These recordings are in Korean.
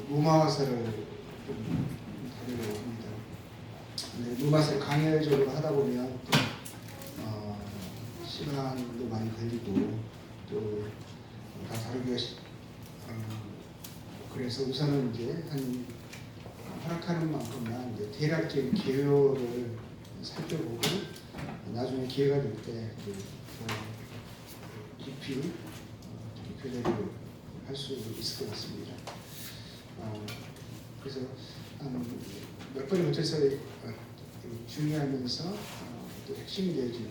로마서를 좀 다루려고 합니다. 근데 로마서를 강의적으로 하다 보면 시간도 많이 걸리고 또 다 다루기가 그래서 우선은 이제 한 허락하는 만큼만 이제 대략적인 개요를 살펴보고 나중에 기회가 될 때 깊이 교제를 할 수 있을 것 같습니다. 그래서 몇 번에 걸쳐서 중요하면서 또 핵심이 되어지는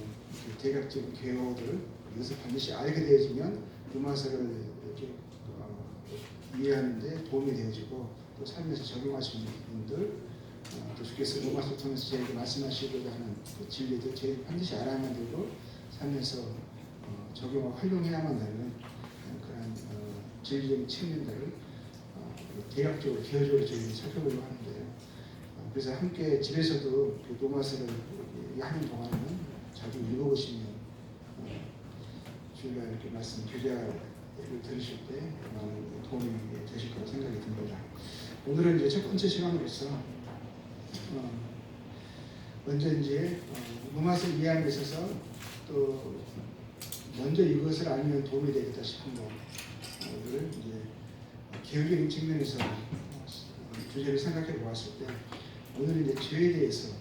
대략적인 개요를 여기서 반드시 알게 되어지면 로마서를 이렇게 이해하는 데 도움이 되어지고 또 삶에서 적용하시는 분들 또 주께서 로마서 통해서 저에게 말씀하시고자 하는 그 진리들 저희가 반드시 알아야만 되고 삶에서 적용하고 활용해야만 되는 그런 진리적인 측면들을 대략적으로 개요적으로 저희가 살펴보려고 하는데요. 그래서 함께 집에서도 그 로마서를 하는 동안에는 자주 읽어보시면 저희가 이렇게 말씀 교재를 들으실 때 많은 도움이 되실 거라고 생각이 듭니다. 오늘은 이제 첫 번째 시간으로서 먼저 이제 로마서 이해하는 데 있어서 또 먼저 이것을 알면 도움이 되겠다 싶은 것을 이제 개요적인 측면에서 주제를 생각해 보았을 때 오늘은 이제 죄에 대해서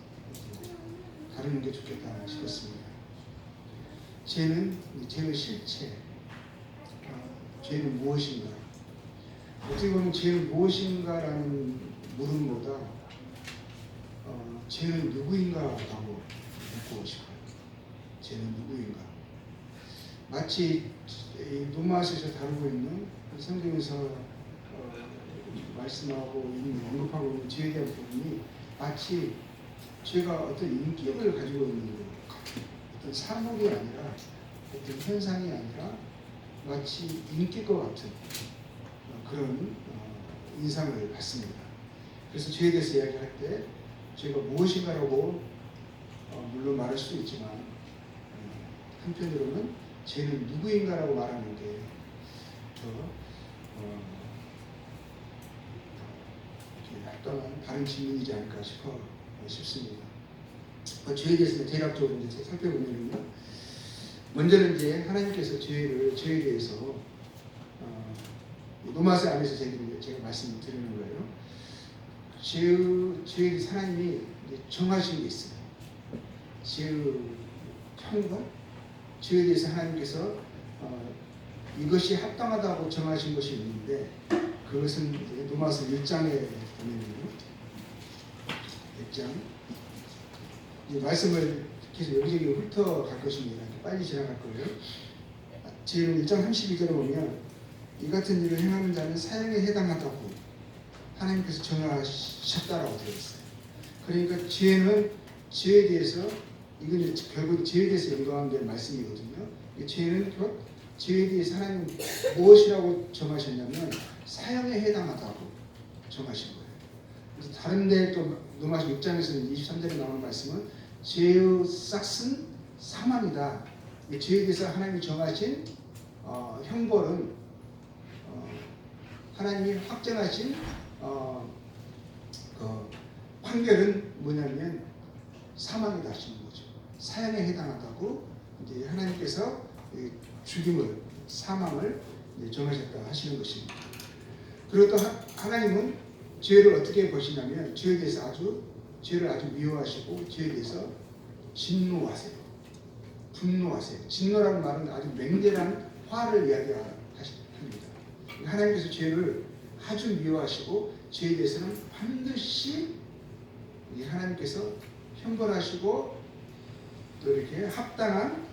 다루는 게 좋겠다 싶었습니다. 죄는 죄의 실체, 죄는 무엇인가? 어떻게 보면 죄는 무엇인가라는 물음보다 죄는 누구인가라고 묻고 싶어요. 죄는 누구인가? 마치 로마서에서 다루고 있는 성경에서 말씀하고 있는 언급하고 있는 죄에 대한 부분이 마치 죄가 어떤 인격을 가지고 있는 어떤 사물이 아니라 어떤 현상이 아니라 마치 인격과 같은 그런 인상을 받습니다. 그래서 죄에 대해서 이야기할 때 죄가 무엇인가라고 물론 말할 수도 있지만 한편으로는 죄는 누구인가라고 말하는 게 더 합당한 다른 질문이지 않을까 싶습니다. 죄에 대해서 대략적으로 이제 살펴보면요. 먼저는 이제 하나님께서 죄에 대해서 로마서 안에서 제가 말씀을 드리는 거예요. 죄에 대해서 하나님이 정하신 게 있어요. 죄의 형벌, 죄에 대해서 하나님께서 이것이 합당하다고 정하신 것이 있는데 그것은 이제 로마서 1장에 보면요. 1장 이제 말씀을 계속 여기저기 훑어갈 것입니다. 빨리 지나갈 거예요. 지금 1장 32절에 보면 이 같은 일을 행하는 자는 사형에 해당하다고 하나님께서 정하셨다라고 되어 있어요. 그러니까 죄에 대해서 이건 결국 죄에 대해서 연관된 말씀이거든요. 죄는 죄에 대해서 하나님 무엇이라고 정하셨냐면 사형에 해당하다고 정하신 거예요. 그래서 다른 데 또 로마서 6장에서는 23절에 나오는 말씀은 죄의 싹은 사망이다. 죄에 대해서 하나님이 정하신 형벌은 하나님이 확정하신 그 판결은 뭐냐면 사망이다 하시는 거죠. 사형에 해당하다고 이제 하나님께서 죽임을 사망을 정하셨다 하시는 것입니다. 그리고 또 하나님은 죄를 어떻게 보시냐면 죄에 대해서 죄를 아주 미워하시고 죄에 대해서 진노하세요. 분노하세요. 진노라는 말은 아주 맹렬한 화를 이야기합니다. 하나님께서 죄를 아주 미워하시고 죄에 대해서는 반드시 하나님께서 형벌하시고 또 이렇게 합당한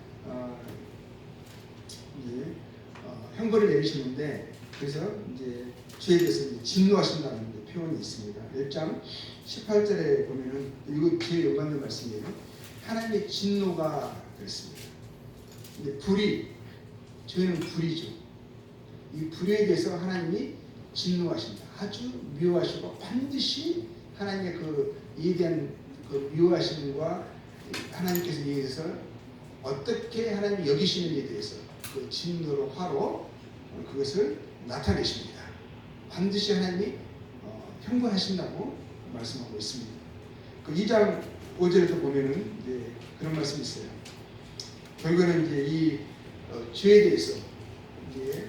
형벌을 내리시는데 그래서 이제 죄에 대해서 진노하신다는 표현이 있습니다. 1장 18절에 보면은 이거 죄에 연관된 말씀이에요. 하나님의 진노가 그랬습니다. 근데 죄는 불이죠. 이 불에 대해서 하나님이 진노하신다. 아주 미워하시고 반드시 하나님의 이에 대한 그 미워하심과 하나님께서 이에 대해서 어떻게 하나님이 여기시는지에 대해서 그 진노로 화로 그것을 나타내십니다. 반드시 하나님이 형벌하신다고 말씀하고 있습니다. 그 2장 5절에도 보면은 이제 그런 말씀이 있어요. 결국에는 이제 이 죄에 대해서 이제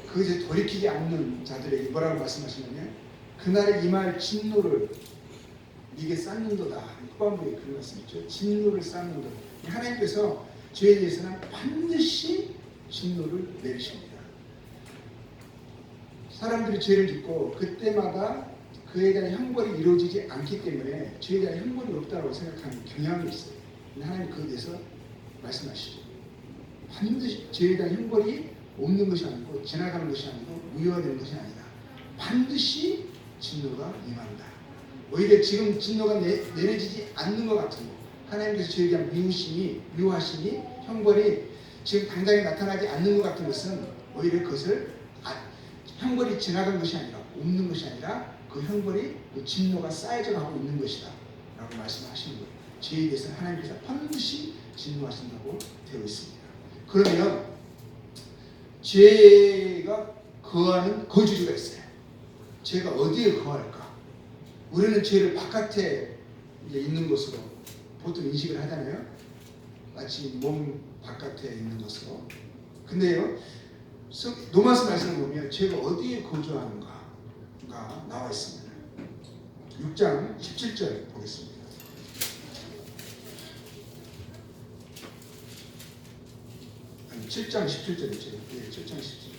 그것에 돌이키지 않는 자들에게 뭐라고 말씀하시냐면 그날에 임할 진노를 네게 쌓는도다. 후반부에 그런 말씀 있죠. 진노를 쌓는도다. 하나님께서 죄에 대해서는 반드시 진노를 내리십니다. 사람들이 죄를 짓고 그때마다 그에 대한 형벌이 이루어지지 않기 때문에 죄에 대한 형벌이 없다고 생각하는 경향이 있어요. 근데 하나님 그에 대해서 말씀하시죠. 반드시 죄에 대한 형벌이 없는 것이 아니고 지나가는 것이 아니고 무효화되는 것이 아니다. 반드시 진노가 임한다. 오히려 지금 진노가 내려지지 않는 것 같은 거. 하나님께서 죄에 대한 미워하심이 형벌이 지금 당장에 나타나지 않는 것 같은 것은 오히려 그것을 형벌이 지나간 것이 아니라 없는 것이 아니라 그 형벌이 그 진노가 쌓여져 가고 있는 것이다 라고 말씀하시는 거예요. 죄에 대해서는 하나님께서 반드시 진노하신다고 되어 있습니다. 그러면 죄가 거하는 거주지가 있어요. 죄가 어디에 거할까? 우리는 죄를 바깥에 있는 것으로 보통 인식을 하잖아요. 마치 몸 바깥에 있는 것으로. 근데요, 로마서 말씀을 보면 죄가 어디에 거주하는가가 나와 있습니다. 6장 17절 보겠습니다. 아니, 7장 17절이죠. 네, 7장 17절.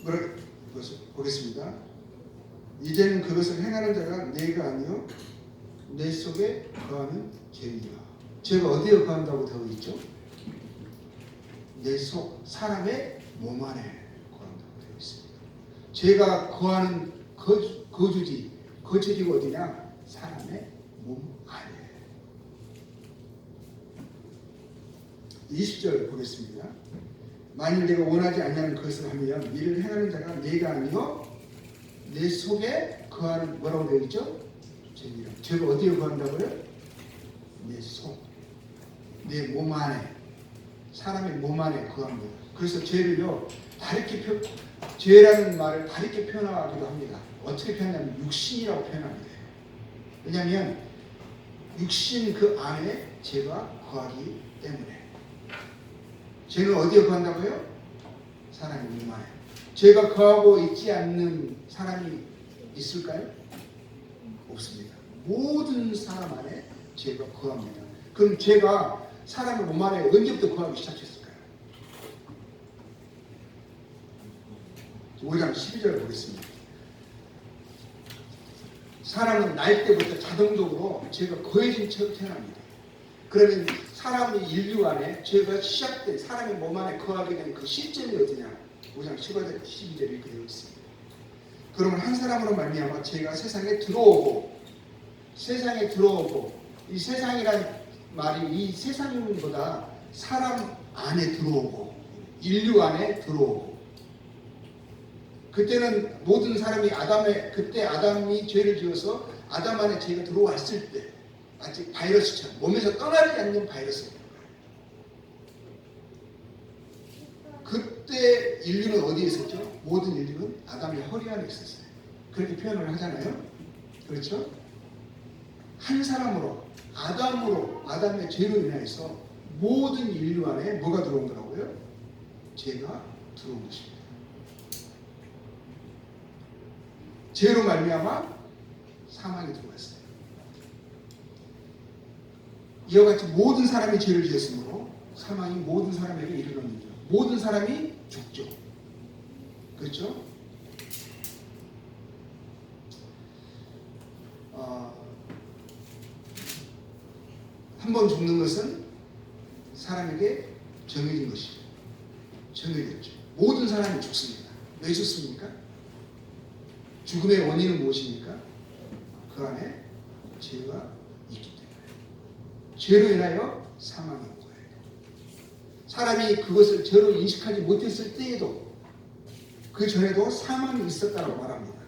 뭐라고 보겠습니다. 이제는 그것을 행하는 자가 내가 아니요 내 속에 거하는 죄이라. 죄가 어디에 거한다고 되어 있죠? 내 속, 사람의 몸 안에 거한다고 되어 있습니다. 죄가 거하는 거주지가 어디냐? 사람의 몸 안에. 20절 보겠습니다. 만일 내가 원하지 않는 것을 하면 이를 행하는 자가 내가 아니요 내 속에 거하는 뭐라고 되어 있죠? 죄니라. 죄가 어디에 거한다고요? 내 속, 내 몸 안에, 사람의 몸 안에 거합니다. 그래서 죄를요 다르게 죄라는 말을 다르게 표현하기도 합니다. 어떻게 표현하냐면 육신이라고 표현합니다. 왜냐하면 육신 그 안에 죄가 거하기 때문에. 죄는 어디에 거한다고요? 사람의 몸 안에. 죄가 거하고 있지 않는 사람이 있을까요? 없습니다. 모든 사람 안에 죄가 거합니다. 그럼 죄가 사람의 몸 안에 언제부터 거하기 시작했을까요? 5장 12절을 보겠습니다. 사람은 날 때부터 자동적으로 죄가 거해진 채로 태어납니다. 그러면 사람의 인류 안에 죄가 시작된 사람의 몸 안에 거하게 된 그 시점이 어디냐? 5장 15절 12절에 이렇게 되어 있습니다. 그러면 한 사람으로 말미암아 죄가 세상에 들어오고 이 세상이란 말이 이 세상보다 사람 안에 들어오고 인류 안에 들어오고 그때는 모든 사람이 그때 아담이 죄를 지어서 아담 안에 죄가 들어왔을 때 마치 바이러스처럼 몸에서 떠나지 않는 바이러스입니다. 그때 인류는 어디에 있었죠? 모든 인류는 아담의 허리 안에 있었어요. 그렇게 표현을 하잖아요. 그렇죠? 한 사람으로 아담의 죄로 인해서 모든 인류 안에 뭐가 들어온 거라고요? 죄가 들어온 것입니다. 죄로 말미암아 사망이 들어왔어요. 이와 같이 모든 사람이 죄를 지었으므로 사망이 모든 사람에게 이르렀느니라. 모든 사람이 죽죠. 그렇죠? 한 번 죽는 것은 사람에게 정해진 것이죠. 정해졌죠. 모든 사람이 죽습니다. 왜 죽습니까? 죽음의 원인은 무엇입니까? 그 안에 죄가 있기 때문에. 죄로 인하여 사망이 온 거예요. 사람이 그것을 죄로 인식하지 못했을 때에도 그 전에도 사망이 있었다고 말합니다.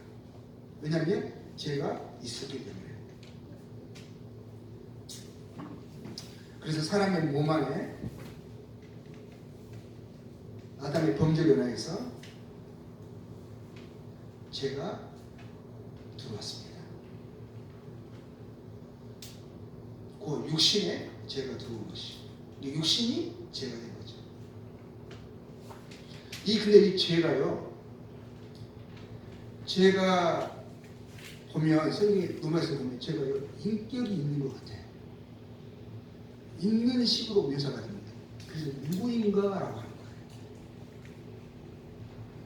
왜냐하면 죄가 있었기 때문에. 그래서 사람의 몸 안에 아담의 범죄로 인해서 죄가 들어왔습니다. 그 육신에 죄가 들어온 것이, 육신이 죄가 된 거죠. 근데 이 죄가요, 제가 보면 성경에 로마서 보면 죄가요 인격이 있는 것 같아요. 있는 식으로 묘사가 됩니다. 그래서 누구인가라고 하는 거예요.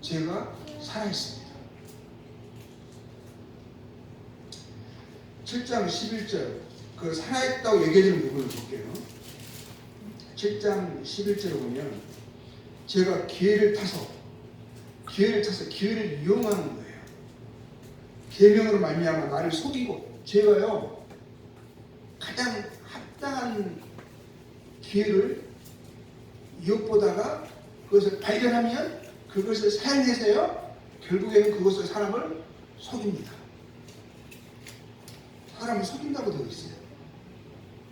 죄가 살아있습니다. 7장 11절 그 살아있다고 얘기해주는 부분을 볼게요. 7장 11절을 보면 제가 기회를 타서 기회를 이용하는 거예요. 계명으로 말미암아 나를 속이고, 제가요 가장 합당한 기회를 이웃보다가 그것을 발견하면 그것을 사용해서요 결국에는 그것을 사람을 속입니다. 사람을 속인다고 되어 있어요.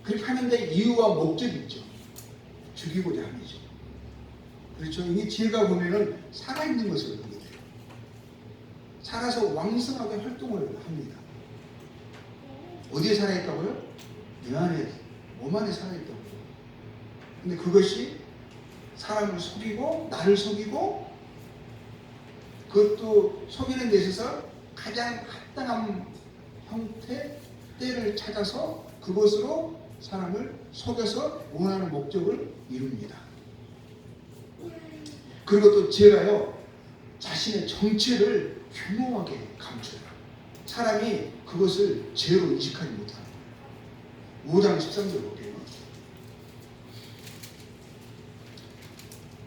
그렇게 하는데 이유와 목적이 있죠. 죽이고자 함이죠. 그렇죠. 이 죄가 보면은 살아있는 것을 보게 돼요. 살아서 왕성하게 활동을 합니다. 어디에 살아있다고요? 내 안에, 몸 안에 살아있다고요. 근데 그것이 사람을 속이고 나를 속이고, 그것도 속이는 데 있어서 가장 합당한 형태, 때를 찾아서 그것으로 사람을 속여서 원하는 목적을 이룹니다. 그리고 또 죄가요 자신의 정체를 교묘하게 감춰요. 사람이 그것을 죄로 인식하지 못하는 거예요. 5장 13절 볼게요.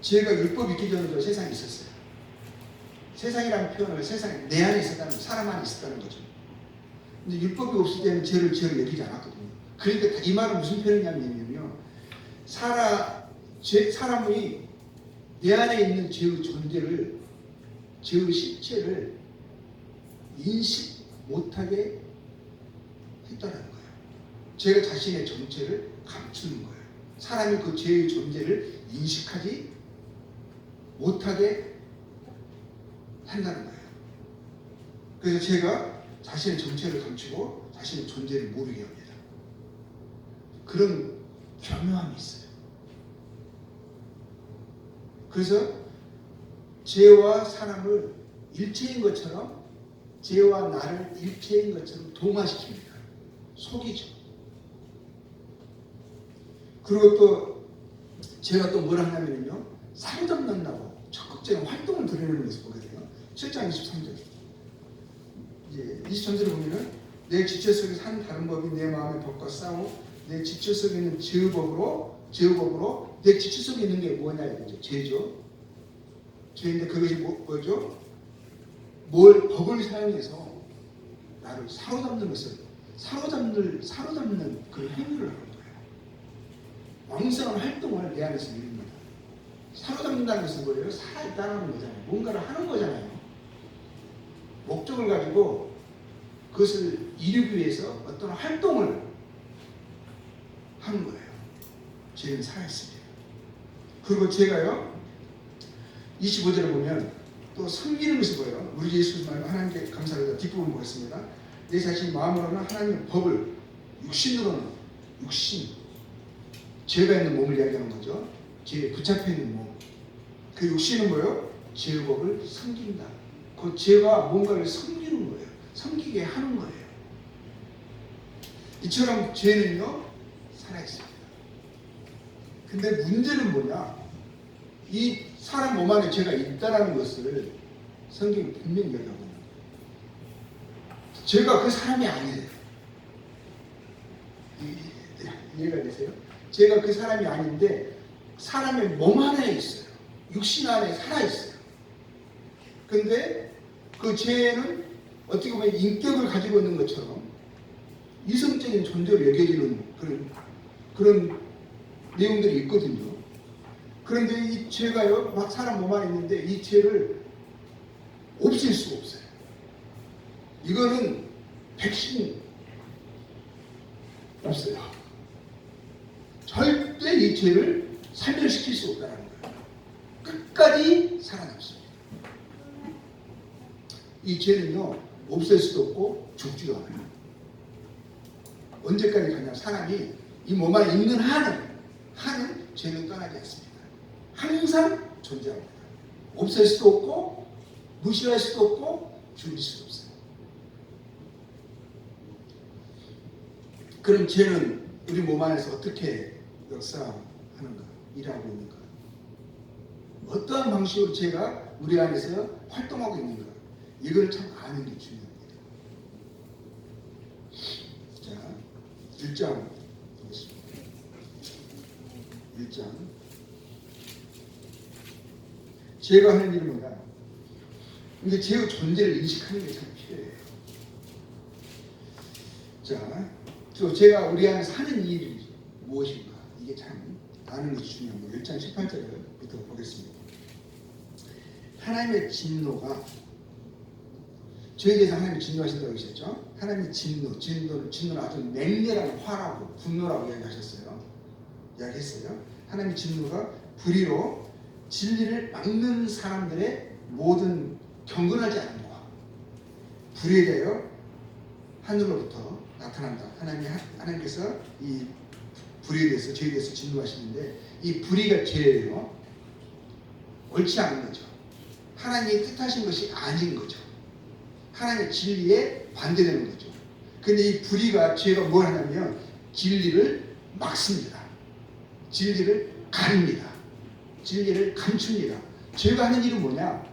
죄가 율법 있기 전에도 세상에 있었어요. 세상이라는 표현을 세상에 내 안에 있었다는, 사람 안에 있었다는 거죠. 근데 율법이 없을 때는 죄를 죄로 여기지 않았거든요. 그러니까 이 말은 무슨 표현이냐면요, 사람이 내 안에 있는 죄의 존재를, 죄의 실체를 인식 못하게 했다는 거예요. 죄가 자신의 정체를 감추는 거예요. 사람이 그 죄의 존재를 인식하지 못하게 한다는 거예요. 그래서 죄가 자신의 정체를 감추고 자신의 존재를 모르게 합니다. 그런 교묘함이 있어요. 그래서 죄와 사람을 일체인 것처럼, 죄와 나를 일체인 것처럼 동화시킵니다. 속이죠. 그리고 또 죄가 또 뭐라 하냐면요, 사로잡는다고 적극적인 활동을 드러내는 것을 보거든요. 7장 23절. 이제 23절을 보면은 내 지체 속에서 한 다른 법이 내 마음의 법과 싸우고 내 지체 속에 있는 죄의 법으로 내 지체 속에 있는 게 뭐냐 이거죠. 죄죠. 죄인데 그것이 뭐죠? 법을 사용해서 나를 사로잡는 것을, 사로잡는 그 행위를 하는 거예요. 왕성한 활동을 내 안에서 이룹니다. 사로잡는다는 것은 뭐예요? 살아있다는 거잖아요. 뭔가를 하는 거잖아요. 목적을 가지고 그것을 이루기 위해서 어떤 활동을 하는 거예요. 죄는 살아있습니다. 그리고 죄가요 25절에 보면 또 섬기는 것을 보여요. 우리 예수 말고 하나님께 감사드리다 뒷부분 보겠습니다. 내 자신이 마음으로는 하나님의 법을, 육신으로는 죄가 있는 몸을 이야기하는 거죠. 죄에 붙잡혀 있는 몸. 그 육신은 뭐예요? 죄의 법을 섬긴다. 그 죄가 뭔가를 섬기는 거예요. 섬기게 하는 거예요. 이처럼 죄는요 살아있습니다. 근데 문제는 뭐냐? 이 사람 몸 안에 죄가 있다는 것을 성경이 분명히 이야기하고 있는 거예요. 죄가 그 사람이 아니래요. 이해가 되세요? 죄가 그 사람이 아닌데 사람의 몸 안에 있어요. 육신 안에 살아있어요. 근데 그 죄는 어떻게 보면 인격을 가지고 있는 것처럼 이성적인 존재로 여겨지는 그런 내용들이 있거든요. 그런데 이 죄가요, 막 사람 몸 안에 있는데 이 죄를 없앨 수가 없어요. 이거는 백신이 없어요. 절대 이 죄를 살멸시킬 수 없다는 거예요. 끝까지 살아남습니다. 이 죄는요 없앨 수도 없고 죽지도 않아요. 언제까지 가냐? 사람이 이 몸 안에 있는 한은 죄는 떠나지 않습니다. 항상 존재합니다. 없앨 수도 없고 무시할 수도 없고 죽일 수도 없어요. 그럼 죄는 우리 몸 안에서 어떻게 역사하는가? 일하고 있는가? 어떠한 방식으로 죄가 우리 안에서 활동하고 있는가? 이걸 참 아는 게 중요합니다. 자, 1장 보겠습니다. 1장. 죄가 하는 일은 뭐냐? 근데 죄의 존재를 인식하는 게 참 필요해요. 자, 또 죄가 우리 안에서 하는 일이 무엇인가? 이게 참 아는 게 중요합니다. 1장 18절부터 보겠습니다. 하나님의 진노가 죄에 대해서 하나님이 진노하신다고 하셨죠? 하나님의 진노는 아주 맹렬한 화라고 분노라고 이야기하셨어요. 이야기했어요. 하나님의 진노가 불의로 진리를 막는 사람들의 모든 경건하지 않은 것, 불의에 대하여 하늘로부터 나타난다. 하나님께서 이 불의에 대해서, 죄에 대해서 진노하시는데, 이 불의가 죄예요. 옳지 않은 거죠. 하나님이 뜻하신 것이 아닌 거죠. 하나님의 진리에 반대되는 거죠. 근데 이 불의가, 죄가 뭘 하냐면 진리를 막습니다. 진리를 가립니다. 진리를 감춥니다. 죄가 하는 일은 뭐냐?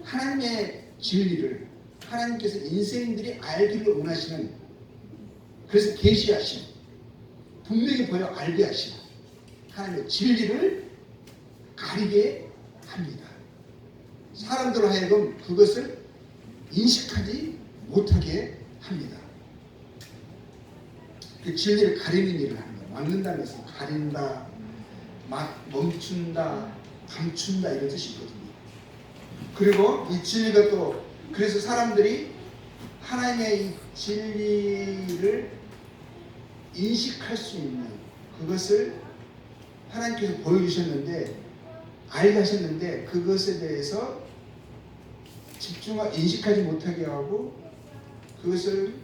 하나님의 진리를, 하나님께서 인생들이 알기를 원하시는, 그래서 계시하신, 분명히 보여 알게 하신 하나님의 진리를 가리게 합니다. 사람들로 하여금 그것을 인식하지 못하게 합니다. 그 진리를 가리는 일을 하는 거예요. 막는다는 것은 가린다, 멈춘다, 감춘다 이런 뜻이 있거든요. 그리고 이 진리가 또, 그래서 사람들이 하나님의 이 진리를 인식할 수 있는 그것을 하나님께서 보여주셨는데, 알게 하셨는데, 그것에 대해서 인식하지 못하게 하고, 그것을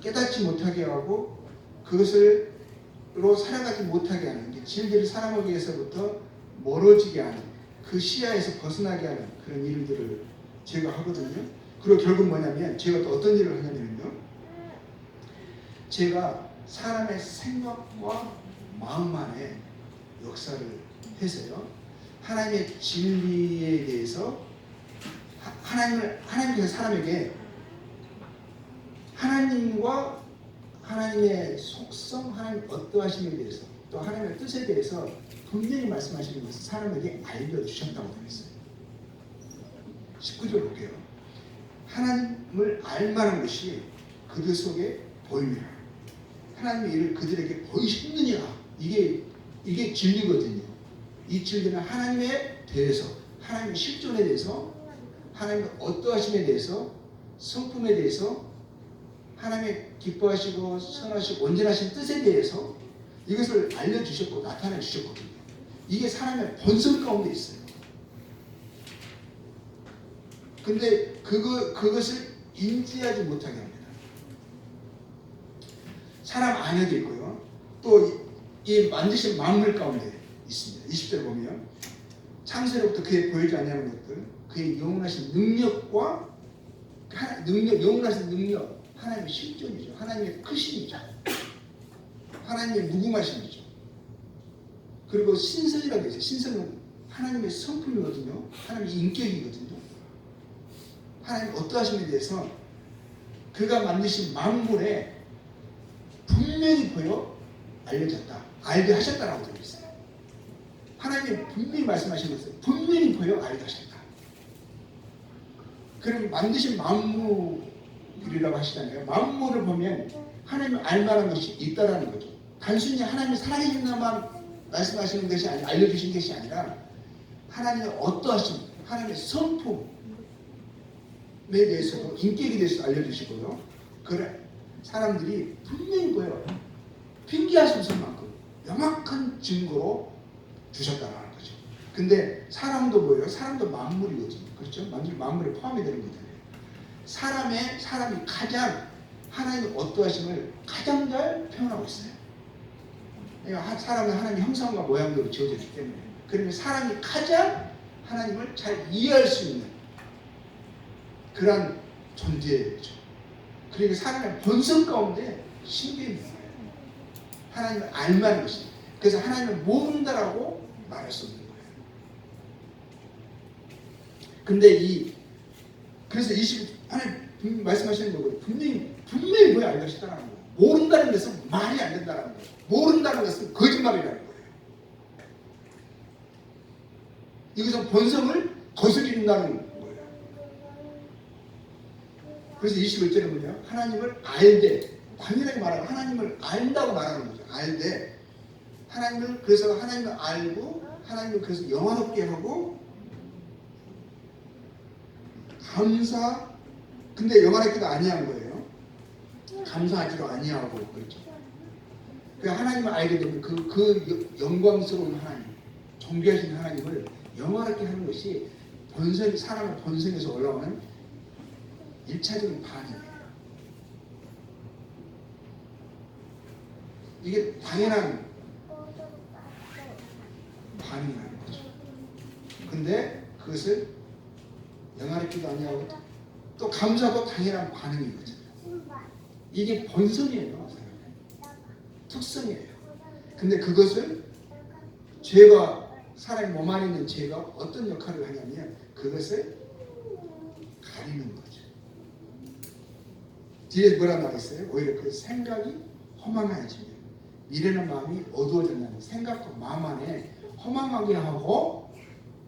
깨닫지 못하게 하고, 그것으로 살아가지 못하게 하는, 진리를 사랑하기 위해서부터 멀어지게 하는, 그 시야에서 벗어나게 하는 그런 일들을 죄가 하거든요. 그리고 결국 뭐냐면, 죄가 또 어떤 일을 하냐면요, 죄가 사람의 생각과 마음 안에 역사를 해서요, 하나님의 진리에 대해서 하나님께서 사람에게 하나님과 하나님의 속성, 하나님 어떠하심에 대해서, 또 하나님의 뜻에 대해서 분명히 말씀하시는 것을 사람에게 알려주셨다고 되어 있어요. 19절 볼게요. 하나님을 알만한 것이 그들 속에 보이며 하나님의 일을 그들에게 보이셨느냐. 이게 진리거든요. 이 진리는 하나님에 대해서, 하나님의 실존에 대해서, 하나님의 어떠하심에 대해서, 성품에 대해서, 하나님의 기뻐하시고 선하시고 온전하신 뜻에 대해서 이것을 알려주셨고 나타내 주셨거든요. 이게 사람의 본성 가운데 있어요. 근데 그것을 인지하지 못하게 합니다. 사람 안에도 있고요. 또 이 만드신 만물 가운데 있습니다. 20절 보면 창세로부터 그의 보이지 않냐는 것들, 그의 영원하신 능력과 영원하신 능력, 하나님의 실존이죠. 하나님의 크심이죠. 하나님의 무궁하심이죠. 그리고 신성이라고 있어요. 신성은 하나님의 성품이거든요. 하나님의 인격이거든요. 하나님 어떠하심에 대해서 그가 만드신 만물에 분명히 보여 알려졌다. 알게 하셨다라고 되어 있어요. 하나님 분명히 말씀하신 것을 분명히 보여 알게 하셨다. 그럼 만드신 만물이라고 하시잖아요. 만물을 보면 하나님을 알만한 것이 있다라는 거죠. 단순히 하나님이 살아계신다만 말씀하시는 것이 아니라, 알려주신 것이 아니라 하나님의 어떠하심, 하나님의 성품에 대해서도, 인격에 대해서 알려주시고요. 그래 사람들이 분명히 보여 핑계하실 만큼 명확한 증거로 주셨다는 거죠. 근데 사람도 뭐예요? 사람도 만물이거든요. 그렇죠? 만물에 포함이 되는 거잖아요. 사람이 가장 하나님의 어떠하심을 가장 잘 표현하고 있어요. 그러니까 사람은 하나님의 형상과 모양대로 지어졌기 때문에, 그러면 사람이 가장 하나님을 잘 이해할 수 있는 그런 존재죠. 그리고 사람의 본성 가운데 신비한 거예요. 하나님을 알만한 것이. 그래서 하나님을 모른다라고 말할 수 없는 거예요. 근데 그래서 하나님 말씀하시는 거고, 분명히 뭐야 알 것이다라는 거예요. 모른다는 것은 말이 안 된다는 거예요. 모른다는 것은 거짓말이라는 거예요. 이것은 본성을 거스린다는 거예요. 그래서 21절에 뭐냐? 하나님을 알되, 당연하게 말하고 하나님을 안다고 말하는 거죠. 알되, 그래서 하나님을 알고, 하나님을 그래서 영화롭게 하고, 근데 영화롭게도 아니한 거예요. 감사하지도 아니하고, 그렇죠. 하나님을 알게 되면 그 영광스러운 하나님, 존귀하신 하나님을 영화롭게 하는 것이 사람의 본성에서 올라오는 1차적인 반응이에요. 이게 당연한 반응이라는 거죠. 근데 그것을 영화롭기도 아니하고 또 감사도 당연한 반응이거든요. 이게 본성이에요. 특성이에요. 근데 그것을 사람의 몸 안에 있는 죄가 어떤 역할을 하냐면 그것을 가리는 거죠. 뒤에 뭐라 나와있어요? 오히려 그 생각이 허망해지면, 미련한 마음이 어두워진다는, 생각과 마음 안에 허망하게 하고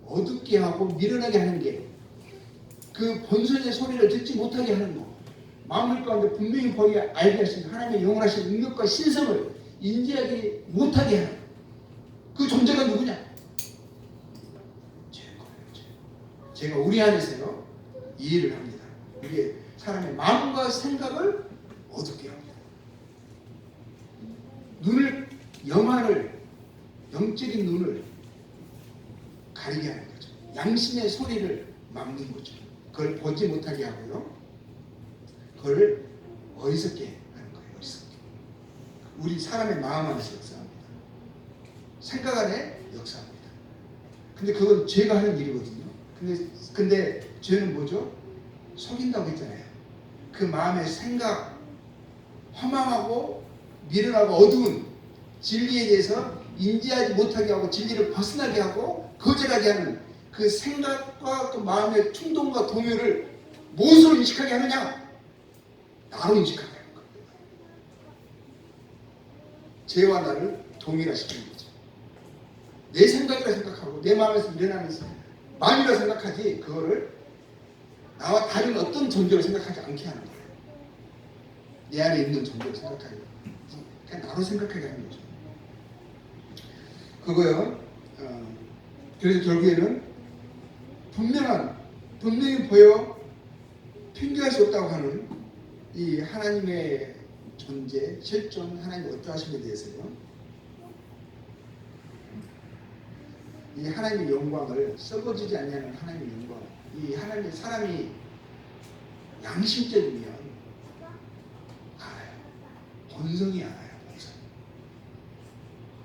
어둡게 하고 미련하게 하는 게 그 본성의 소리를 듣지 못하게 하는 거. 마음을 가운데 분명히 알게 하신 하나님의 영원하신 능력과 신성을 인지하지 못하게 하는 그 존재가 누구냐? 제가 우리 안에서요 이해를 합니다. 우리의 사람의 마음과 생각을 어둡게 합니다. 영적인 눈을 가리게 하는 거죠. 양심의 소리를 막는 거죠. 그걸 보지 못하게 하고요. 그걸 어리석게 하는 거예요. 어리석게. 우리 사람의 마음 안에서 역사합니다. 생각 안에 역사합니다. 근데 그건 죄가 하는 일이거든요. 근데 죄는 뭐죠? 속인다고 했잖아요. 그 마음의 생각, 허망하고 미련하고 어두운 진리에 대해서 인지하지 못하게 하고 진리를 벗어나게 하고 거절하게 하는 그 생각과 그 마음의 충동과 동요를 무엇으로 인식하게 하느냐? 나로 인식하게 하는 거예요. 죄와 나를 동일화시키는 거죠. 내 생각이라 생각하고 내 마음에서 일어나는 마음이라 생각하지 그거를 나와 다른 어떤 존재로 생각하지 않게 하는 거예요. 내 안에 있는 존재로 생각하게, 그냥 나로 생각하게 하는 거죠. 그거요. 그래서 결국에는 분명히 보여 핑계할 수 없다고 하는 이 하나님의 존재, 실존, 하나님의 어떠하심에 대해서요. 이 하나님의 영광을 썩어지지 않는 하나님의 영광, 이 하나님의 사람이 양심적이면 알아요. 본성이 알아요. 본성.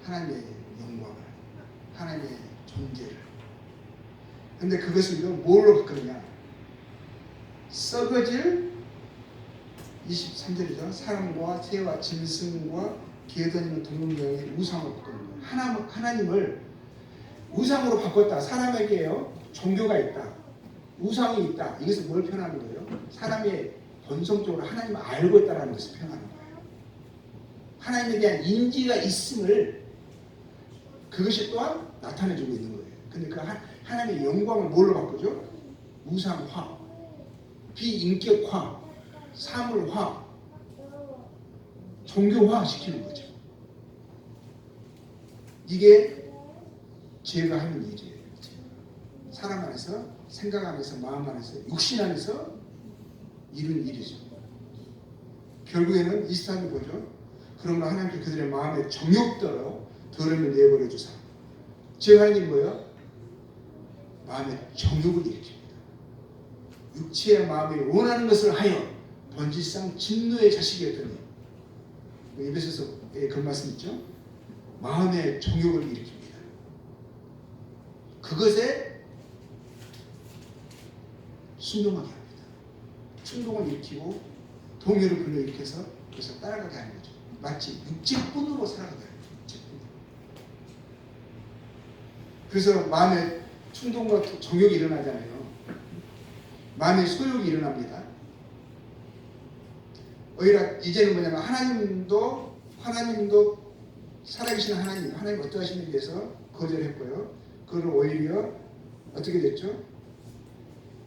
하나님의 영광을, 하나님의 존재를. 근데 그것을 뭘로 바꾸느냐? 썩어질 23절이죠. 사람과 새와 짐승과 기어다니는 동물의 우상으로 바꾸는 거예요. 하나님을 우상으로 바꿨다. 사람에게요 종교가 있다. 우상이 있다. 이것을 뭘 표현하는 거예요? 사람의 본성적으로 하나님을 알고 있다는 것을 표현하는 거예요. 하나님에 대한 인지가 있음을 그것이 또한 나타내주고 있는 거예요. 근데 그 하나님의 영광을 뭘로 바꾸죠? 우상화, 비인격화, 사물화, 종교화 시키는 거죠. 이게 죄가 하는 일이에요. 사람 안에서, 생각 안에서, 마음 안에서, 육신 안에서 이룬 일이죠. 결국에는 23이 뭐죠? 그러므로 하나님께 그들의 마음에 정욕대로 더러움을 내버려 주사. 제 하나님 뭐예요? 마음에 정욕을 일으킵니다. 육체의 마음이 원하는 것을 하여 본질상 진노의 자식이었더니 에베소서에 그 말씀 있죠. 마음의 정욕을 일으킵니다. 그것에 순종하게 합니다. 충동을 일으키고 동요를 불러일으켜서 그래서 따라가게 하는 거죠. 마치 육체뿐으로 살아가게 하는 거죠. 육체뿐으로. 그래서 마음의 충동과 정욕이 일어나잖아요. 마음의 소욕이 일어납니다. 오히려 이제는 뭐냐면 하나님도 살아계신 하나님 어떠하시는 데서 거절했고요. 그걸 오히려 어떻게 됐죠?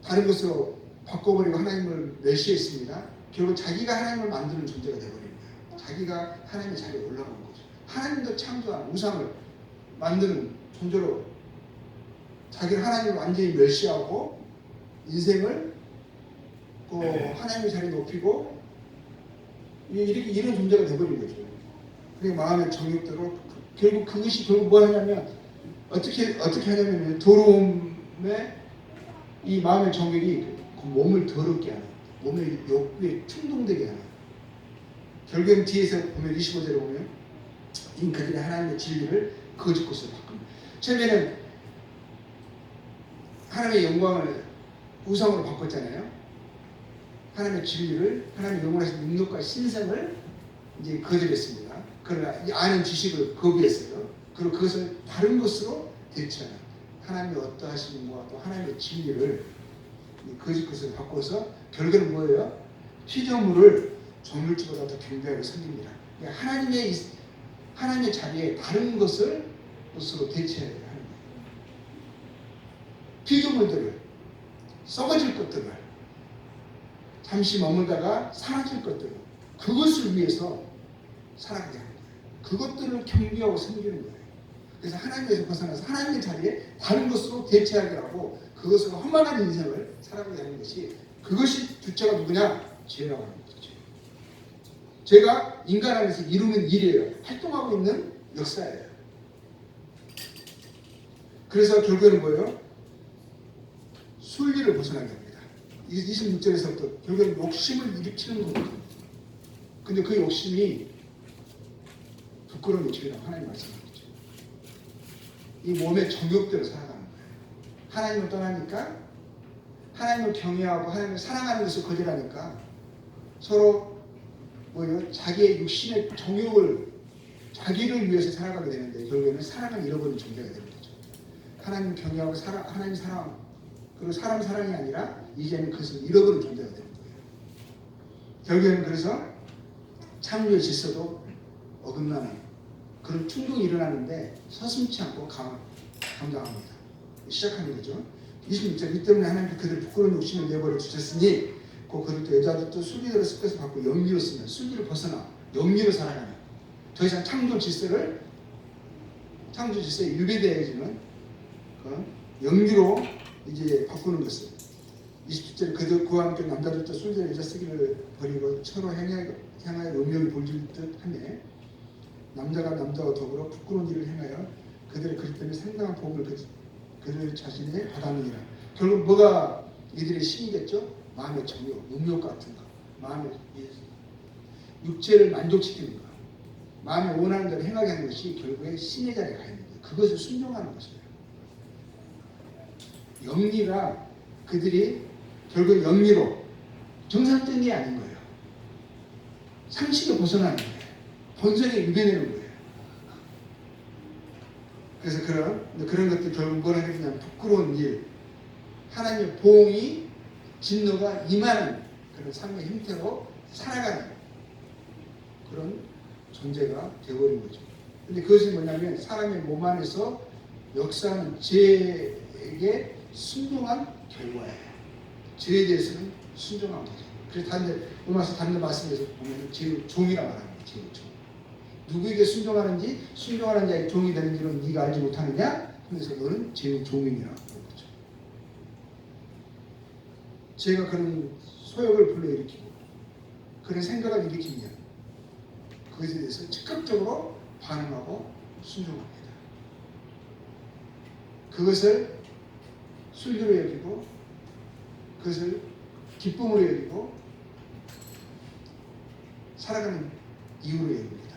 다른 것으로 바꿔버리고 하나님을 멸시했습니다. 결국 자기가 하나님을 만드는 존재가 되어버린 거예요. 자기가 하나님의 자리에 올라간 거죠. 하나님도 창조한 우상을 만드는 존재로 자기를 하나님을 완전히 멸시하고 인생을 하나님의 자리에 높이고 이렇게 이런 존재가 되어버린 거죠. 그리고 마음의 정욕대로 결국 그것이 결국 뭐 하냐면 어떻게 하냐면 더러움에 이 마음의 정욕이 그 몸을 더럽게 하는, 몸의 욕구에 충동되게 하는. 결국엔 뒤에서 보면 25절에 보면 그들이 하나님의 진리를 거짓 것으로 바꿉니다. 처음에는 하나님의 영광을 우상으로 바꿨잖아요. 하나님의 진리를, 하나님의 영원하신 능력과 신성을 이제 거절했습니다. 그러나 이 아는 지식을 거부했어요. 그리고 그것을 다른 것으로 대체하는, 하나님의 어떠하신 것과 또 하나님의 진리를 거짓 것으로 바꿔서 결국은 뭐예요? 피조물을 조물주보다 더 경배하게 섬깁니다. 하나님의 자리에 다른 것으로 대체하는 거예요. 피조물들을, 썩어질 것들을, 잠시 머물다가 사라질 것들, 그것을 위해서 살아가게 하는 거예요. 그것들을 경배하고 섬기는 거예요. 그래서 하나님에서 벗어나서 하나님의 자리에 다른 것으로 대체하게 하고 그것으로 험한한 인생을 살아가게 하는 것이, 그것이 주체가 누구냐? 죄라고 하는 거죠. 죄가 인간 안에서 이루는 일이에요. 활동하고 있는 역사예요. 그래서 결국에는 뭐예요? 순리를 벗어나게 합니다. 26절에서부터 결국엔 욕심을 일으키는 거거든요. 근데 그 욕심이 부끄러움의 죄라고 하나님 말씀하셨죠. 이 몸의 정욕대로 살아가는 거예요. 하나님을 떠나니까, 하나님을 경외하고 하나님을 사랑하는 것을 거절하니까 서로 뭐예요? 자기의 육신의 정욕을, 자기를 위해서 살아가게 되는데 결국에는 사랑을 잃어버린 존재가 되는 거죠. 하나님 경외하고 하나님 사랑, 그리고 사람 사랑이 아니라 이제는 그것을 잃어버린 존재가 되는 거예요. 결국에는 그래서 창조의 질서도 어긋나는 그런 충동이 일어나는데 서슴지 않고 감당합니다. 시작하는 거죠. 26절, 이 때문에 하나님께서 그들 부끄러운 욕심을 내버려 주셨으니 그들도 여자들도 순리대로 습관을 받고 영리로 쓰면, 순리를 벗어나 영리로 살아가면 더 이상 창조 질서에 유배되어지는 영리로 이제 바꾸는 것을. 27절에 그와 함께 남자들도 순리대로 여자 쓰기를 버리고 서로 향하여 음욕이 볼질 듯 하네. 남자가 남자와 더불어 부끄러운 일을 행하여 그들의 그릇 때문에 상당한 복을 그들 자신에 받았느니라. 결국 뭐가 이들의 신이겠죠? 마음의 정욕, 음욕 같은 거, 마음의 육체를 만족시키는 거, 마음이 원하는 대로 행하게 하는 것이 결국에 신의 자리에 가 있는 거예요. 그것을 순종하는 것이에요. 영리가 그들이 결국 영리로 정상적인 게 아닌 거예요. 상식에 벗어나는 거예요. 본성에 유배되는 거예요. 그래서 그런 것들 결국 뭐라 그러냐면 부끄러운 일, 하나님의 보응이, 진노가 임하는 그런 삶의 형태로 살아가는 그런 존재가 되어버린 거죠. 근데 그것이 뭐냐면 사람의 몸 안에서 역사하는 죄에게 순종한 결과예요. 죄에 대해서는 순종한 거죠. 그래서 다른 데 말씀에서 보면 죄의 종이라고 말합니다. 죄의 종. 누구에게 순종하는지, 순종하는 자의 종이 되는 줄은 네가 알지 못하느냐? 그래서 너는 죄의 종이라고 그러죠. 죄가 그런 소욕을 불러일으키고 그런 생각을 일으키면 그것에 대해서 즉각적으로 반응하고 순종합니다. 그것을 순리로 여기고 그것을 기쁨으로 여기고 살아가는 이유로 여깁니다.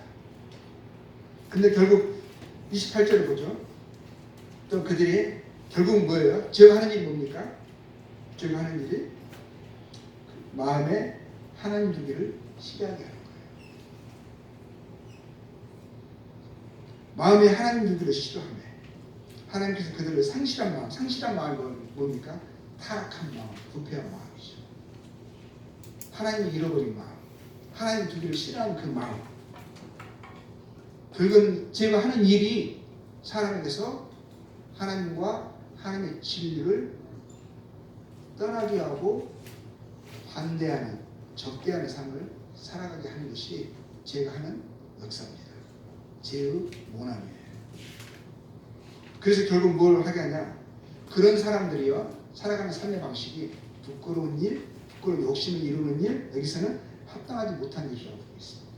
근데 결국 28절을 보죠. 또 그들이 결국 뭐예요? 제가 하는 일이 뭡니까? 제가 하는 일이 마음에 하나님 두기를 싫어하게 하는 거예요. 마음에 하나님 두기를 싫어하며 하나님께서 그들을 상실한 마음이 뭡니까? 타락한 마음, 부패한 마음이죠. 하나님을 잃어버린 마음, 하나님 두기를 싫어하는 그 마음. 결국은 제가 하는 일이 사람에게서 하나님과 하나님의 진리를 떠나게 하고 반대하는, 적대하는 삶을 살아가게 하는 것이 제가 하는 역사입니다. 제의 모남이에요. 그래서 결국 뭘 하게 하냐? 그런 사람들이요, 살아가는 삶의 방식이 부끄러운 일, 부끄러운 욕심을 이루는 일, 여기서는 합당하지 못한 일이라고 되어 있습니다.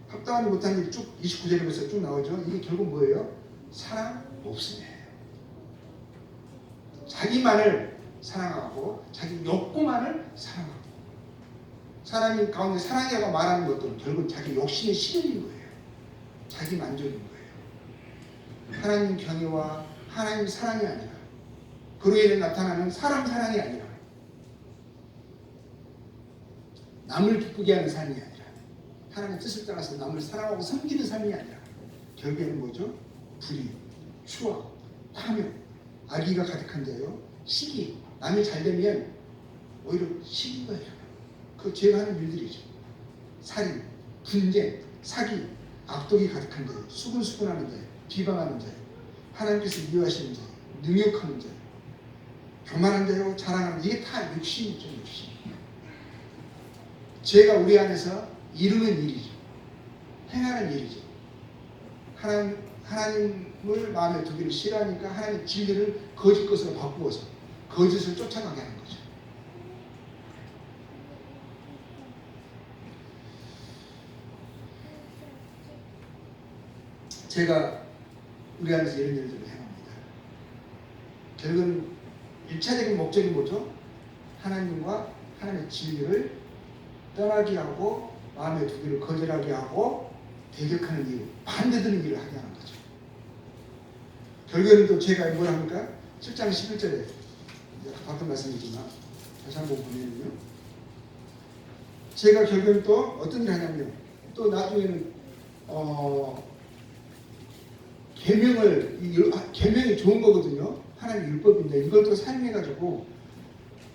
합당하지 못한 일 쭉 29절에서 쭉 나오죠. 이게 결국 뭐예요? 사랑 없음이에요. 자기만을 사랑하고 자기 욕구만을 사랑하고, 사람이 가운데 사랑이라고 말하는 것도 결국 자기 욕심의 실현인 거예요. 자기 만족인 거예요. 하나님 경외와 하나님 사랑이 아니라, 그로 인해 나타나는 사람 사랑이 아니라, 남을 기쁘게 하는 삶이 아니라, 하나님의 뜻을 따라서 남을 사랑하고 섬기는 삶이 아니라, 결국에는 뭐죠? 불의, 추악, 탐욕, 악의가 가득한데요, 시기, 남이 잘 되면 오히려 시기가 일어나요. 그 제가 하는 일들이죠. 살인, 분쟁, 사기, 악독이 가득한 자예요. 수근수근하는 자예요. 비방하는 자예요. 하나님께서 미워하시는 자예요. 능욕하는 자예요. 교만한 자예요. 자랑하는 자예요. 이게 다 육신이죠. 육신. 죄가 우리 안에서 이루는 일이죠. 행하는 일이죠. 하나님을 마음에 두기를 싫어하니까 하나님의 진리를 거짓 것으로 바꾸어서 거짓을 쫓아가게 하는 거죠. 제가 우리 안에서 이런 일들을 행합니다. 결국은 1차적인 목적이 뭐죠? 하나님과 하나님의 진리를 떠나게 하고 마음에 두기를 거절하게 하고 대적하는 일, 반대되는 일을 하게 하는 거죠. 결국에는 또 제가 뭘 합니까? 7장 11절에 바쁜 말씀이지만 다시 한번 보면요, 제가 결국엔 또 어떤 일을 하냐면요, 또 나중에는 계명이 좋은 거거든요. 하나님 율법인데 이걸 또 사용해가지고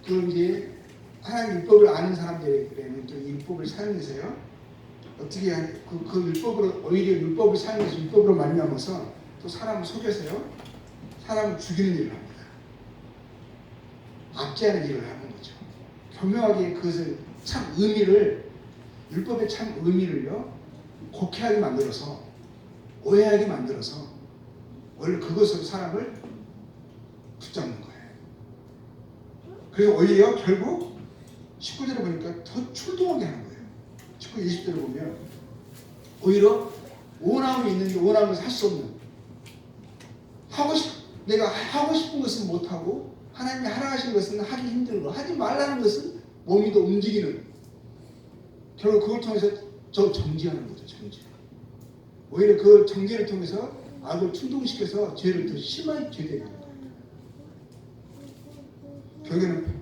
그 이제 하나님 율법을 아는 사람들에게는 또 율법을 사용해서요, 어떻게 그 율법으로, 오히려 율법을 사용해서 율법으로 말미암아서 또 사람을 속여서요, 사람을 죽이는 일을 합니다. 압제하는 일을 하는 거죠. 교묘하게 그것을 참 의미를, 율법의 참 의미를요, 곡해하게 만들어서, 오해하게 만들어서 원래 그것으로 사람을 붙잡는 거예요. 그래서 오히려 결국 19절에 보니까 더 출동하게 하는 거예요. 19, 20절에 보면 오히려 원함이 있는데 원함을 살 수 없는, 내가 하고 싶은 것은 못하고 하나님이 하라 하신 것은 하기 힘들고 하지 말라는 것은 몸이 더 움직이는, 결국 그걸 통해서 저 정지하는 거죠. 정지. 오히려 그 정지를 통해서 악을 충동시켜서 죄를 더 심하게 죄되게 하는 거예요. 결국에는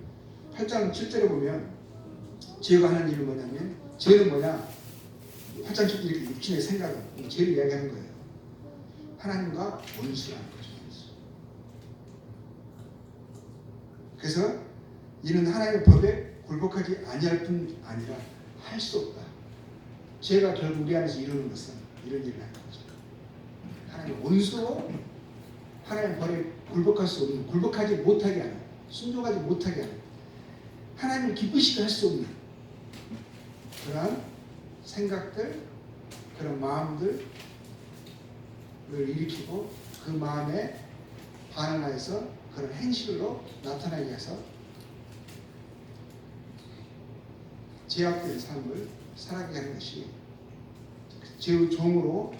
8장 7절에 보면 죄가 하는 일은 뭐냐면, 죄는 뭐냐? 8장 7절 이렇게 육신의 생각은 죄를 이야기하는 거예요. 하나님과 원수라는 거죠. 그래서 이는 하나님의 법에 굴복하지 아니할 뿐 아니라 할 수 없다. 죄가 결국 우리 안에서 이루는 것은 이런 일을 하는 거죠. 하나님의 원수로 하나님의 법에 굴복할 수 없는, 굴복하지 못하게 하는, 순종하지 못하게 하는, 하나님을 기쁘시게 할 수 없는 그런 생각들, 그런 마음들을 일으키고 그 마음에 반응하여서 그런 행실로 나타나게 해서 제약된 삶을 살아가게 하는 것이, 죄의 종으로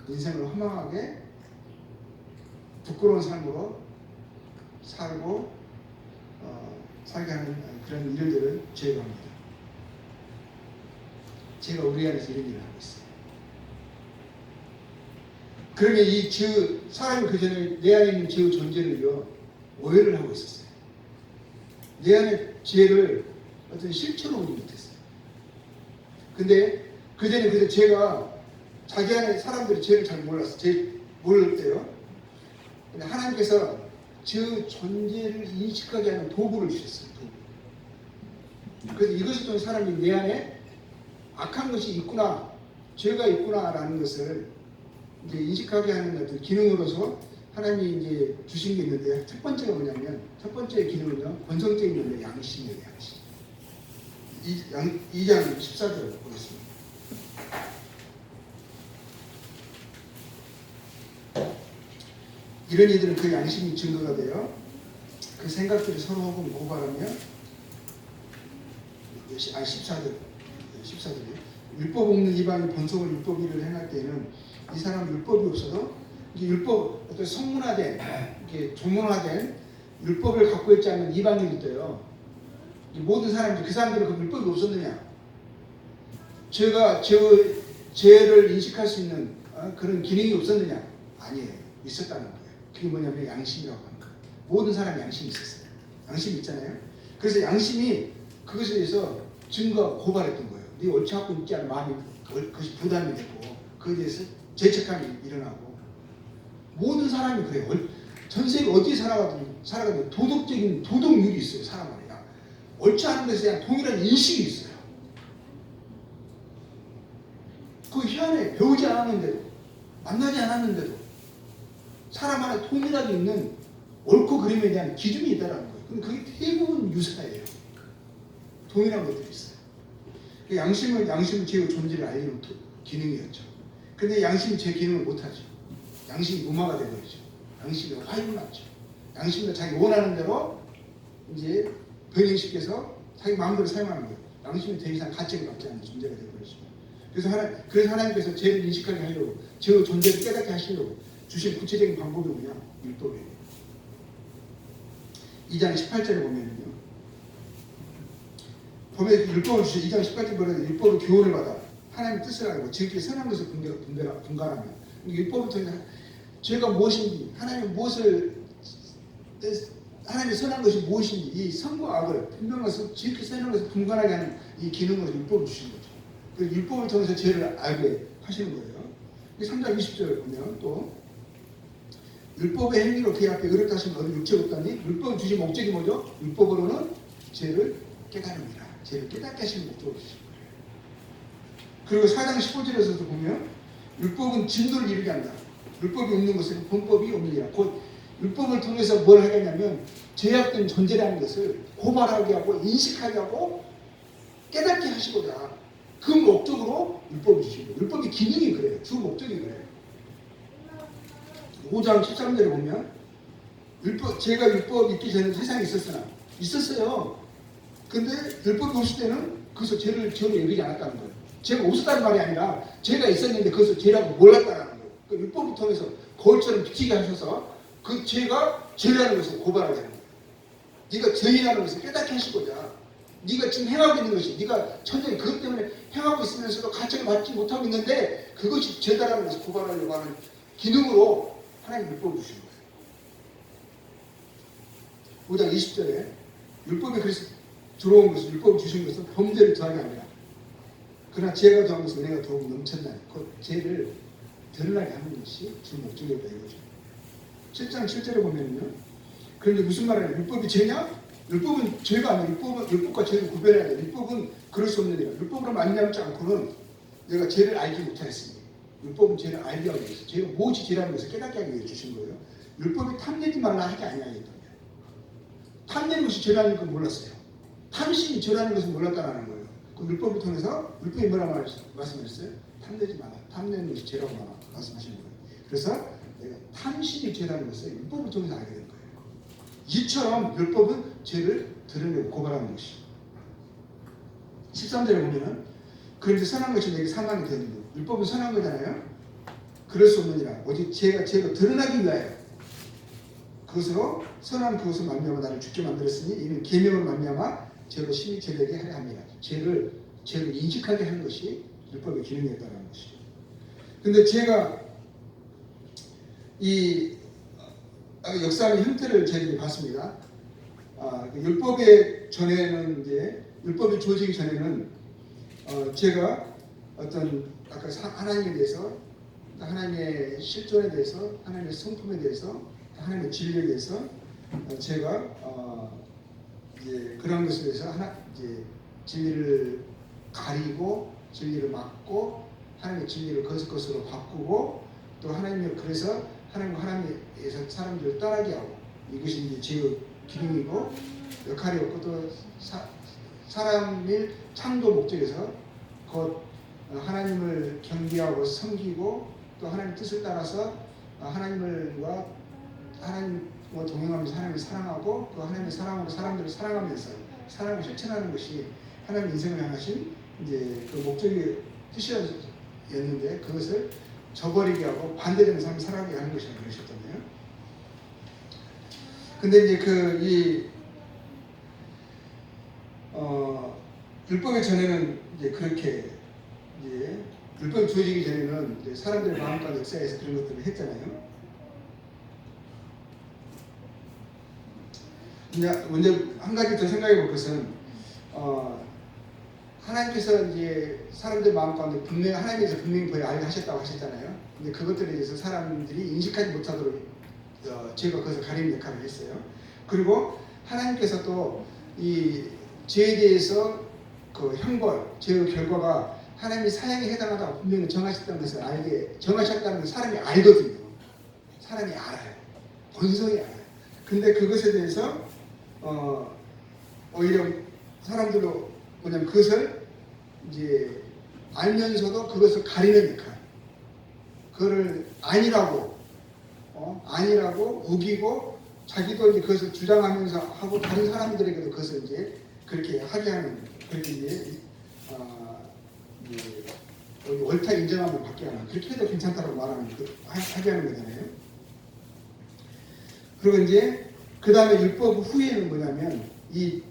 인생을 허망하게 부끄러운 삶으로 살고 살게 하는 그런 일들을 죄가 합니다. 제가 우리 안에서 이런 일을 하고 있어요. 그러면 이 사람이 그 전에 내 안에 있는 죄의 존재를요, 오해를 하고 있었어요. 내 안에 죄를 어떤 실체로 보지 못했어요. 근데 그 전에 그래서 제가 자기 안에 사람들이 죄를 잘 몰랐어요. 모를 때요. 근데 하나님께서 저 존재를 인식하게 하는 도구를 주셨어요. 도구. 그래서 이것을 통해 사람이 내 안에 악한 것이 있구나, 죄가 있구나라는 것을 이제 인식하게 하는 어떤 기능으로서 하나님이 이제 주신 게 있는데, 첫 번째가 뭐냐면, 첫 번째 기능은요, 본성적인 면의 양심이에요. 양심. 2장 14절을 보겠습니다. 이런 이들은 그 양심이 증거가 되어 그 생각들이 서로 혹은 고발하며 14절이요. 율법 없는 이방인 본성을 율법 일을 행할 때에는 이 사람 율법이 없어도 이게 율법 어떤 성문화된 이렇게 조문화된 율법을 갖고 있지 않은 이방인들도요. 모든 사람들 그 사람들은 그 율법이 없었느냐? 죄를 인식할 수 있는 그런 기능이 없었느냐? 아니에요. 있었다는 거예요. 그게 뭐냐면 양심이라고 하는 거예요. 모든 사람이 양심이 있었어요. 양심이 있잖아요. 그래서 양심이 그것에 대해서 증거 고발했던 거예요. 네 옳지 않고 있지 않은 마음이 그것이 부담이 되고 그에 대해서 죄책감이 일어나고 모든 사람이 그래요. 전 세계 어디에 살아가든 도덕률이 있어요. 사람 안에 옳지 않은 것에 대한 동일한 인식이 있어요. 그 희한해. 배우지 않았는데도 만나지 않았는데도 사람 안에 동일하게 있는 옳고 그름에 대한 기준이 있다는 거예요. 근데 그게 대부분 유사해요. 동일한 것들이 있어요. 양심은 제 존재를 알리는 기능이었죠. 근데 양심이 제 기능을 못하죠. 양심이 무마가 되버리죠. 양심이 화인났죠. 양심도 자기 원하는 대로 이제 변형시켜서 자기 마음대로 사용하는 거예요. 양심이 더 이상 가치를 갖지 않는 존재가 되버리죠. 그래서 하나님께서 죄를 인식하게 하려고, 제 존재를 깨닫게 하시려고 주신 구체적인 방법이 뭐냐? 율법이에요. 2장 18절에 보면요. 율법을 주셔. 2장 18절에 보면 율법을 교훈을 받아 하나님의 뜻을 알고 지극히 선한 것을 분간하며 율법을 통해 죄가 무엇인지 하나님의 선한 것이 무엇인지 이 선과 악을 분명해서 지극히 선한 것을 분간하게 하는 이 기능으로 율법을 주신 거죠. 그 율법을 통해서 죄를 알게 하시는 거예요. 3장 20절에 보면 또 율법의 행위로 그의 앞에 의롭다 하신 너는 육체가 없다니 율법을 주신 목적이 뭐죠? 율법으로는 죄를 깨달음이라. 죄를 깨닫게 하시는 목적을 주신 거예요. 그리고 4장 15절에서도 보면 율법은 진도를 이루게 한다. 율법이 없는 것은 본법이 없느니라. 곧 율법을 통해서 뭘 하겠냐면 죄악된 존재라는 것을 고발하게 하고 인식하게 하고 깨닫게 하시고자 그 목적으로 율법을 주신 거예요. 율법의 기능이 그래요. 주 목적이 그래요. 5장 13절에 보면 제가 율법 있기 전에 세상에 있었어요. 근데 율법이 없을 때는 그것을 죄를 여기지 않았다는 거예요. 죄가 없었다는 말이 아니라 죄가 있었는데 그것을 죄라고 몰랐다는 거예요. 그 율법을 통해서 거울처럼 비치게 하셔서 그 죄가 죄라는 것을 고발하게 하는 거예요. 네가 죄인이라는 것을 깨닫게 하시고자 네가 지금 행하고 있는 것이 네가 천천히 그것 때문에 행하고 있으면서도 가책을 받지 못하고 있는데 그것이 죄다라는 것을 고발하려고 하는 기능으로 하나님 율법을 주신 거예요. 5장 20절에 율법이 그래서 들어온 것은 율법을 주신 것은 범죄를 더하게 합니다. 그러나 죄가 더한 것은 은혜가 더욱 넘쳤나니 그 죄를 드러나게 하는 것이 주 목적이었다 이거죠. 7장 7절에 보면요. 그런데 무슨 말이냐? 율법이 죄냐? 율법은 죄가 아니라 율법과 죄를 구별해야 돼. 율법은 그럴 수 없는 일이야. 율법으로 만나지 않고는 내가 죄를 알지 못하였습니다. 율법은 죄를 알게 하기 위해서 죄가 무엇이 죄라는 것을 깨닫게 하기 위해 주신 거예요. 율법이 탐내지 말라 하지 아니하였던 거예요. 탐내는 것이 죄라는 걸 몰랐어요. 탐심이 죄라는 것을 몰랐다는 거예요. 그 율법을 통해서 율법이 뭐라고 말씀하셨어요? 탐내지 마라. 탐내는 것이 죄라고 말씀하시는 거예요. 그래서 내가 탐심이 죄라는 것을 율법을 통해서 알게 된 거예요. 이처럼 율법은 죄를 드러내고 고발하는 것이죠. 13절에 보면은 그런데 선한 것이 내게 상관이 되는 것. 율법은 선한 거잖아요. 그럴 수 없느니라. 오직 죄가 드러나기 위하여 그것으로 선한 그것을 말미암아 나를 죽게 만들었으니 이는 계명으로 말미암아 죄로 심히 죄되게 하려 함이라. 죄를 인식하게 하는 것이 율법의 기능이었다는 것이죠. 근데 제가 이 역사의 형태를 저희들이 봤습니다. 율법의 전에는 이제 율법이 주어지기 전에는 제가 어떤 아까 하나님에 대해서, 하나님의 실존에 대해서, 하나님의 성품에 대해서, 하나님의 진리에 대해서 제가 이제 그런 것에 대해서 이제 진리를 가리고 진리를 막고 하나님의 진리를 것으로 바꾸고 또 하나님의 그래서 하나님에서 사람들을 떠나게 하고 이것이 이제 제 기능이고 역할이었고 또 사람의 창조 목적에서 곧 하나님을 경배하고 섬기고 또 하나님 뜻을 따라서 하나님과 동행하면서 하나님을 사랑하고 또 하나님의 사랑으로 사람들을 사랑하면서 사랑을 실천하는 것이 하나님 인생을 향하신 이제 그 목적의 뜻이었는데 그것을 저버리게 하고 반대되는 삶을 살아가게 하는 것이라 그러셨잖아요. 근데 이제 율법의 전에는 이제 그렇게 이제 율법이 주어지기 전에는 이제 사람들의 마음과 역사에서 그런 것들을 했잖아요. 먼저 한 가지 더 생각해 볼 것은 하나님께서 이제 사람들 마음 가운데 분명히 하나님께서 분명히 알게 하셨다고 하셨잖아요. 근데 그것들에 대해서 사람들이 인식하지 못하도록 죄가 그것을 가리는 역할을 했어요. 그리고 하나님께서 또 이 죄에 대해서 그 형벌, 죄의 결과가 하나님이 사형에 해당하다고 분명히 정하셨다는 것을 정하셨다는 걸 사람이 알거든요. 사람이 알아요. 본성이 알아요. 근데 그것에 대해서 오히려 사람들로 뭐냐면 그것을 이제 알면서도 그것을 가리는 역할, 그거를 아니라고 우기고 자기도 이제 그것을 주장하면서 하고 다른 사람들에게도 그것을 이제 그렇게 하게 하는 그렇게 이제 옳다 인정함을 받게 하는 그렇게 해도 괜찮다고 말하는 하게 하는 거잖아요. 그리고 이제 그 다음에 율법 후에는 뭐냐면 이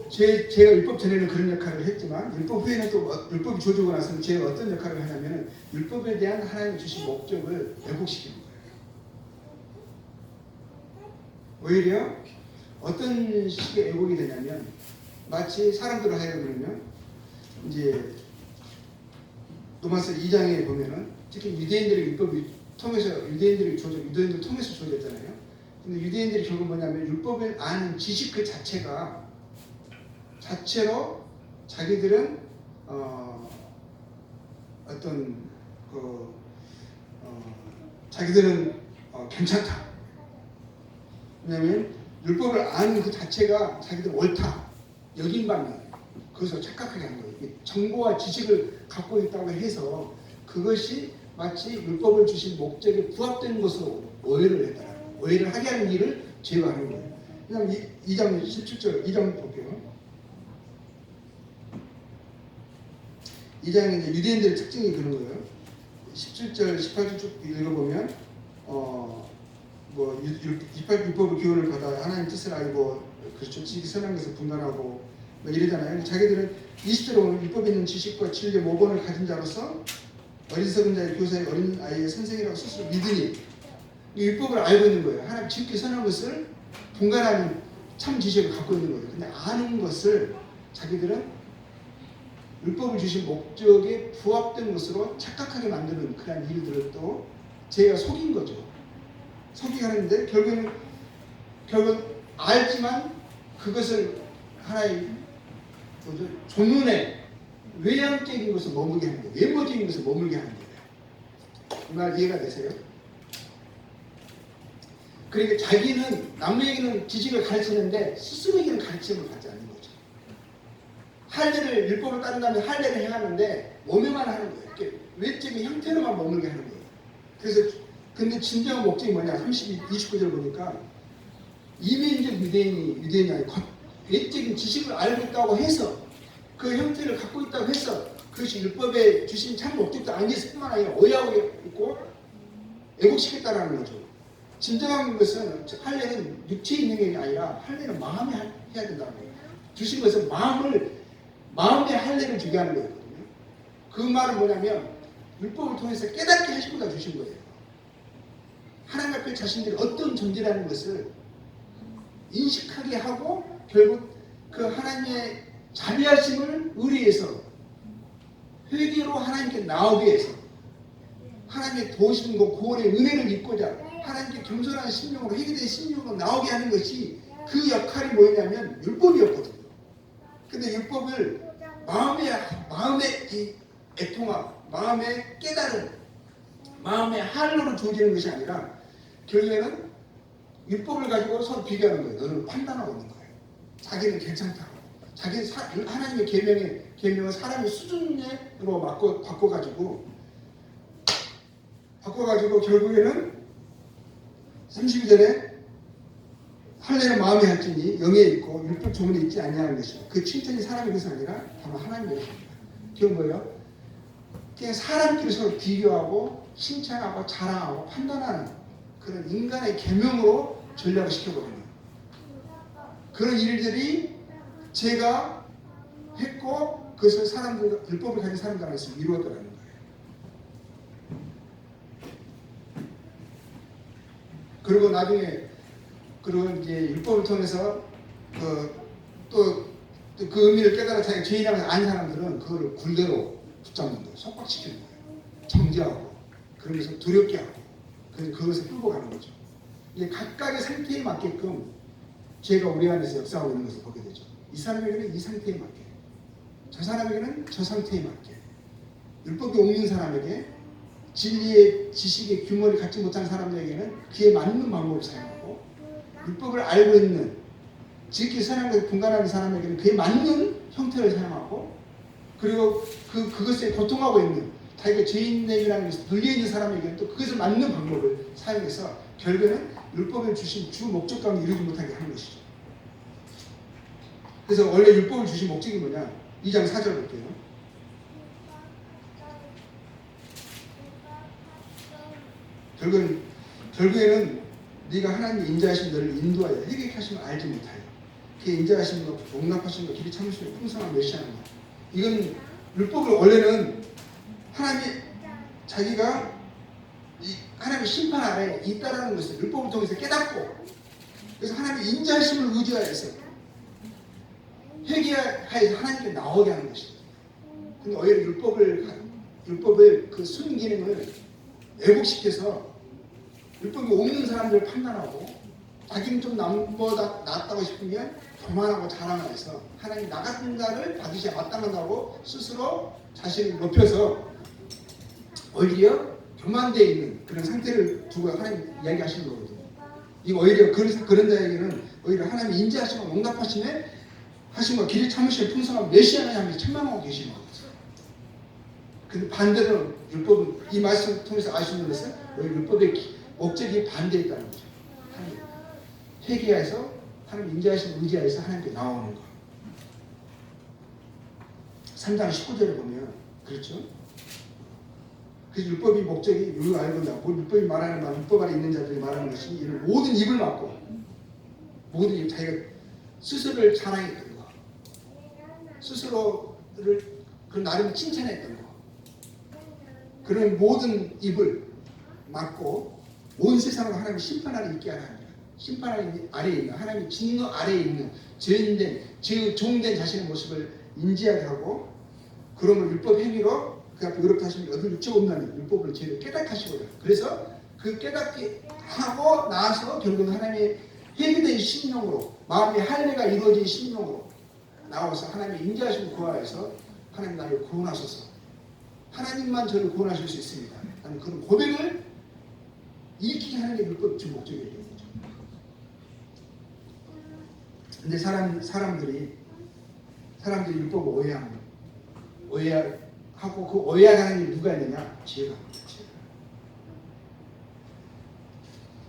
제가 율법 전에는 그런 역할을 했지만 율법 후에는 또 율법이 주어지고 나서는 제가 어떤 역할을 하냐면은 율법에 대한 하나님이 주신 목적을 왜곡시키는 거예요. 오히려 어떤 식의 왜곡이 되냐면 마치 사람들을 하여 그러면 이제 로마서 2장에 보면은 특히 유대인들의 율법이 통해서 유대인들 통해서 주어졌잖아요. 근데 유대인들이 결국 뭐냐면 율법을 아는 지식 그 자체로 자기들은 자기들은 괜찮다. 왜냐하면 율법을 아는 그 자체가 자기들 옳다. 여긴 방향. 그것을 착각하게 하는 거예요. 정보와 지식을 갖고 있다고 해서 그것이 마치 율법을 주신 목적에 부합되는 것으로 오해를 했다. 오해를 하게 하는 일을 제거하는 거예요. 그냥 2장 17절 2장 볼게요. 2장에 이제 유대인들의 특징이 그런 거예요. 17절 18절 쭉 읽어보면 율법의 교훈을 받아 하나님 뜻을 알고 그렇죠. 지식이 선한 것을 분간하고 뭐 이러잖아요. 자기들은 20절에 보면 율법에 있는 지식과 진리의 모본을 가진 자로서 어리석은 자의 교사의 어린 아이의 선생이라고 스스로 믿으니 율법을 알고 있는 거예요. 하나님 지극히 선한 것을 분간하는 참 지식을 갖고 있는 거예요. 근데 아는 것을 자기들은 율법을 주신 목적에 부합된 것으로 착각하게 만드는 그런 일들을 또 제가 속인 거죠. 속이게 하는데 결국 알지만 그것을 하나의 조문에 외향적인 것을 머물게 하는 거예요. 외모적인 것을 머물게 하는 거예요. 이 말 이해가 되세요? 그러니까 자기는 남에게는 지식을 가르치는데 스스로에게는 가르침을 받지 않는 거죠. 할례를 율법을 따른다면 할례를 행하는데 몸에만 하는 거예요. 외적인 형태로만 머물게 하는 거예요. 그래서 근데 진정한 목적이 뭐냐? 29절 보니까 이민족 유대인이 아니고 외적인 지식을 알고 있다고 해서 그 형태를 갖고 있다고 해서 그것이 율법에 주신 참 목적도 아니었을 뿐만 아니라 오해하고 있고 왜곡시켰다라는 거죠. 진정한 것은 할례는 육체에 있는 게 아니라 할례는 마음에 해야 된다는 거예요. 주신 것은 마음의 할례를 주게 하는 거거든요. 그 말은 뭐냐면 율법을 통해서 깨닫게 하시고자 주신 거예요. 하나님 앞에 자신들이 어떤 존재라는 것을 인식하게 하고 결국 그 하나님의 자비하심을 의뢰해서 회개로 하나님께 나오게 해서 하나님의 도우심과 구원의 은혜를 입고자 하나님께 겸손한 심령으로 회개된 심령으로 나오게 하는 것이 그 역할이 뭐냐면 율법이었거든요. 근데 율법을 마음의 이 애통함, 마음의 깨달음, 마음의 할로로 주어지는 것이 아니라 결국에는 율법을 가지고 서로 비교하는 거예요. 너는 판단하고 있는 거예요. 자기는 괜찮다고. 하나님의 계명을 사람의 수준으로 바꿔가지고 결국에는 32절에 할례는 마음에 할지니 영에 있고 율법 조문에 있지 아니하는 것이요. 그 칭찬이 사람의 것이 아니라 다만 하나님의 것입니다. 그건 뭐예요? 그냥 사람끼리 서로 비교하고 칭찬하고 자랑하고 판단하는 그런 인간의 계명으로 전략을 시켜버리는 그런 일들이 제가 했고 그것을 율법을 가진 사람들 안에서 이루었더라는 거예요. 그리고 나중에 이제 율법을 통해서 또 그 의미를 깨달아 자기가 죄인이라고 아는 사람들은 그거를 굴대로 붙잡는 거예요. 속박시키는 거예요. 정죄하고 그러면서 두렵게 하고 그것을 끌고 가는 거죠. 이게 각각의 상태에 맞게끔 죄가 우리 안에서 역사하고 있는 것을 보게 되죠. 이 사람에게는 이 상태에 맞게, 저 사람에게는 저 상태에 맞게, 율법이 없는 사람에게 진리의 지식의 규모를 갖지 못한 사람에게는 그에 맞는 방법을 사용하고, 율법을 알고 있는 지극히 선한 것에 분간하는 사람에게는 그에 맞는 형태를 사용하고, 그리고 그것에 고통하고 있는 자기가 죄인됨이라는 것에 눌려있는 사람에게는 또 그것을 맞는 방법을 사용해서 결국에는 율법을 주신 주 목적감을 이루지 못하게 하는 것이죠. 그래서 원래 율법을 주신 목적이 뭐냐? 2장 4절 볼게요. 결국에는 네가 하나님의 인자하신 너를 인도하여 회개케 하심을 알지 못하여 그의 인자하심과 용납하심과 길이 참으심과 풍성한 메시아는 것. 이건 율법을 원래는 하나님이 자기가 하나님의 심판 아래 있다라는 것을 율법을 통해서 깨닫고, 그래서 하나님의 인자하심을 의지하여서 회개하여서 하나님께 나오게 하는 것이죠. 근데 오히려 율법을 그 순기능을 왜곡시켜서 율법이 없는 사람들을 판단하고 자기는 좀 남보다 낫다고 싶으면 교만하고 자랑하면서 하나님 나 같은 자를 받으셔야 마땅하다고 스스로 자신을 높여서 오히려 교만되어 있는 그런 상태를 두고 하나님 이야기하시는 거거든요. 이거 오히려 그런 자에게는 오히려 하나님 인자하시고 용납하심에 하심과 길이 참으시는 풍성한 메시아를 향해 책망하고 계시는 거거든요. 근데 반대로 율법은 이 말씀을 통해서 알 수 있는 것은 율법의 목적이 반대에 있다는 거죠. 하나님 회개해서 하나님 인자하신 의지하여서 하나님께 나오는 거. 3장 19절에 보면 그렇죠. 그래서 율법의 목적이 우리가 알고 있다. 율법이 말하는 말, 율법 아래 있는 자들이 말하는 것이 이는 모든 입을 막고 모든 자기가 스스로를 자랑했던 거, 스스로를 그 나름 칭찬했던 거, 그런 모든 입을 막고 온 세상을 하나님의 심판 아래 있게 하는 거예요. 심판 아래에 있는 하나님의 진노 아래에 있는 죄인된 죄의 종된 자신의 모습을 인지하게 하고, 그러면 율법 행위로 그 앞에 의롭다 하시면 얻을 육체가 없나니 율법을 죄를 깨닫게 하시고요. 그래서 그 깨닫게 하고 나서 결국은 하나님의 회개된 심령으로 마음의 할례가 이루어진 심령으로 나와서 하나님의 인자하심을 구하여서 하나님 나를 구원하소서, 하나님만 저를 구원하실 수 있습니다 라는 그런 고백을 일으키게 하는 게 율법 주 목적이 되는 거죠. 근데 사람들이 율법을 오해하고 그 오해하는 게 누가 있느냐? 죄가.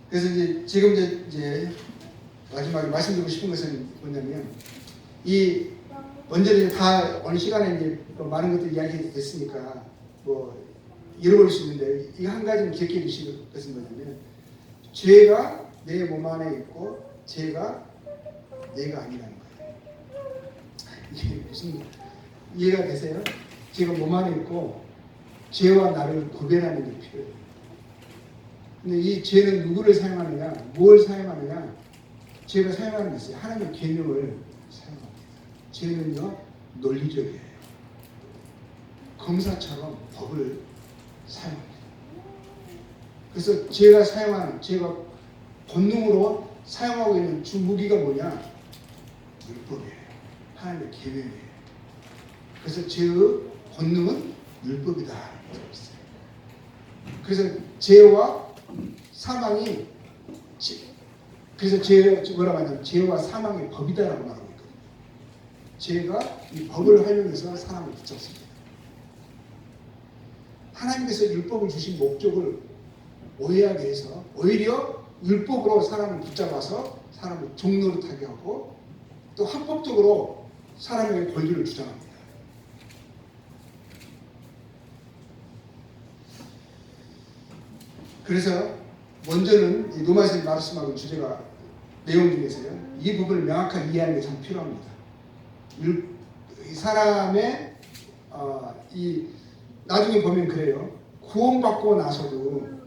그래서 지금 이제 마지막에 말씀드리고 싶은 것은 뭐냐면, 먼저 이제 다 어느 시간에 이제 많은 것들 이야기 됐으니까 뭐 잃어버릴 수 있는데, 이 한 가지는 기억해 주실 것은 뭐냐면, 죄가 내 몸 안에 있고 죄가 내가 아니라는 거예요. 이게 무슨 이해가 되세요? 죄가 몸 안에 있고 죄와 나를 구별하는 게 필요해요. 근데 이 죄는 누구를 사용하느냐, 뭘 사용하느냐? 죄가 사용하는 게 있어요. 하나님의 계명을 사용합니다. 죄는요 논리적이에요. 검사처럼 법을 사용합니다. 그래서 제가 사용하는, 제가 본능으로 사용하고 있는 주 무기가 뭐냐? 율법이에요. 하나님의 계명이에요. 그래서 죄의 본능은 율법이다. 그래서 죄와 사망이, 그래서 뭐라고 하냐면 죄와 사망의 법이다라고 말하고 있거든요. 죄가 이 법을 활용해서 사람을 붙잡습니다. 하나님께서 율법을 주신 목적을 오해하게 해서 오히려 율법으로 사람을 붙잡아서 사람을 종노릇하게 하고 또 합법적으로 사람에게 권리를 주장합니다. 그래서 먼저는 이 로마서 말씀하고 주제가 내용 중에서요. 이 부분을 명확하게 이해하는 게 참 필요합니다. 이 사람의 이 나중에 보면 그래요. 구원받고 나서도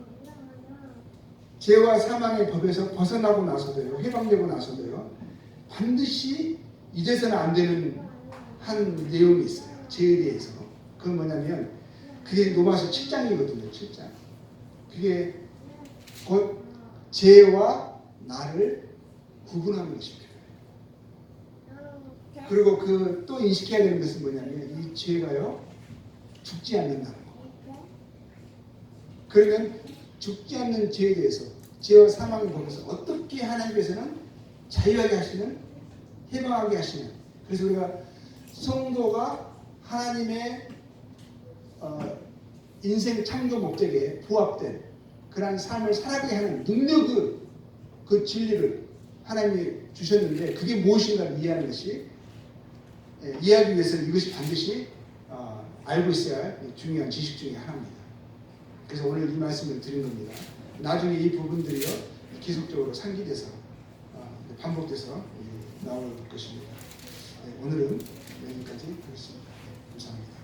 죄와 사망의 법에서 벗어나고 나서도요. 해방되고 나서도요. 반드시 잊어서는 안 되는 한 내용이 있어요. 죄에 대해서. 그건 뭐냐면 그게 로마서 7장이거든요. 7장. 그게 곧 죄와 나를 구분하는 것이 필요해요. 그리고 그 또 인식해야 되는 것은 뭐냐면 이 죄가요. 죽지 않는다는 거. 그러면 죽지 않는 죄에 대해서 죄와 사망의 법에서 어떻게 하나님께서는 자유하게 하시는, 해방하게 하시는. 그래서 우리가 성도가 하나님의 인생 창조 목적에 부합된 그러한 삶을 살아가게 하는 능력을, 그 진리를 하나님이 주셨는데 그게 무엇인가를 이해하는 것이, 이해하기 위해서는 이것이 반드시 알고 있어야 할 중요한 지식 중에 하나입니다. 그래서 오늘 이 말씀을 드린 겁니다. 나중에 이 부분들이요 계속적으로 상기돼서 반복돼서 나올 것입니다. 오늘은 여기까지 하겠습니다. 감사합니다.